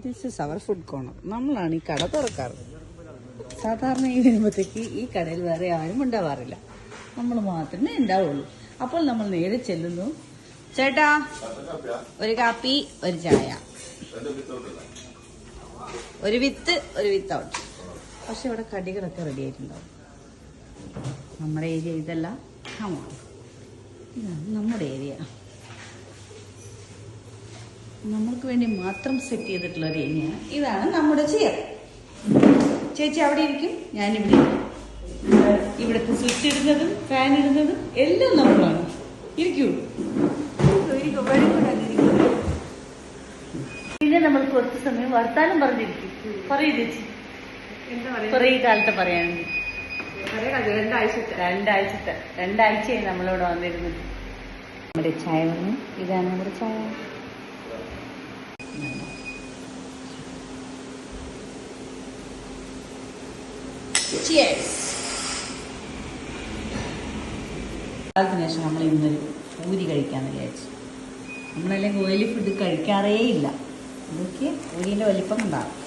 This is our food corner. നമ്മളാണ് ഈ കട തുറക്കാറ്. സാധാരണ ഈ വരുമ്പോഴത്തേക്ക് ഈ കടയിൽ വേറെ ആരും ഉണ്ടാവാറില്ല, നമ്മൾ മാത്രമേ ഉണ്ടാവുള്ളൂ. അപ്പോൾ നമ്മൾ നേരെ ചെല്ലുന്നു. ചേട്ടാ, ഒരു കാപ്പി, ഒരു ചായ, ഒരു വിത്ത്, ഒരു വിത്തൗട്ട്. പക്ഷെ ഇവിടെ കടികളൊക്കെ റെഡി ആയിട്ടുണ്ടാവും. നമ്മുടെ ഏരിയ ഇതല്ല, ഇതാണ് നമ്മുടെ ഏരിയ. നമ്മൾക്ക് വേണ്ടി മാത്രം സെറ്റ് ചെയ്തിട്ടുള്ള ഒരു ഏരിയ. ഇതാണ് നമ്മുടെ ചെയർ. ചേച്ചി അവിടെ ഇരിക്കും, ഞാനിവിടെ ഇരിക്കും. ഇവിടുത്തെ സ്വിച്ച് ഇടുന്നതും ഫാൻ ഇടുന്നതും എല്ലാം നമ്മളാണ്. ഇരിക്കൂ. പിന്നെ നമ്മൾ കുറച്ച് സമയം വർത്താനം പറഞ്ഞിരിക്കും. പറയൂ ചേച്ചി, കുറെ കാലത്തെ പറയാനുണ്ട്. രണ്ടാഴ്ചയായി നമ്മളിവിടെ വന്നിരുന്നത്. നമ്മുടെ ചായ വന്നു. ഇതാണ് നമ്മുടെ ചായ. കാലത്തിന് ശേഷം നമ്മൾ ഇന്നൊരു പൂരി കഴിക്കാന്ന് വിചാരിച്ചു. നമ്മളല്ലെങ്കിൽ ഓയിലി ഫുഡ് കഴിക്കാറേ ഇല്ല. ഇതൊക്കെ പൂരിന്റെ വലിപ്പം ഉണ്ടാകും.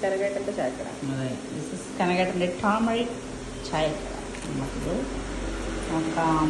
കനകേട്ടന്റെ ചായക്കട. അതെ, ദിസ് ഇസ് കനകേട്ടന്റെ ടർമറിക് ചായക്കട. നമുക്കിത് നോക്കാം.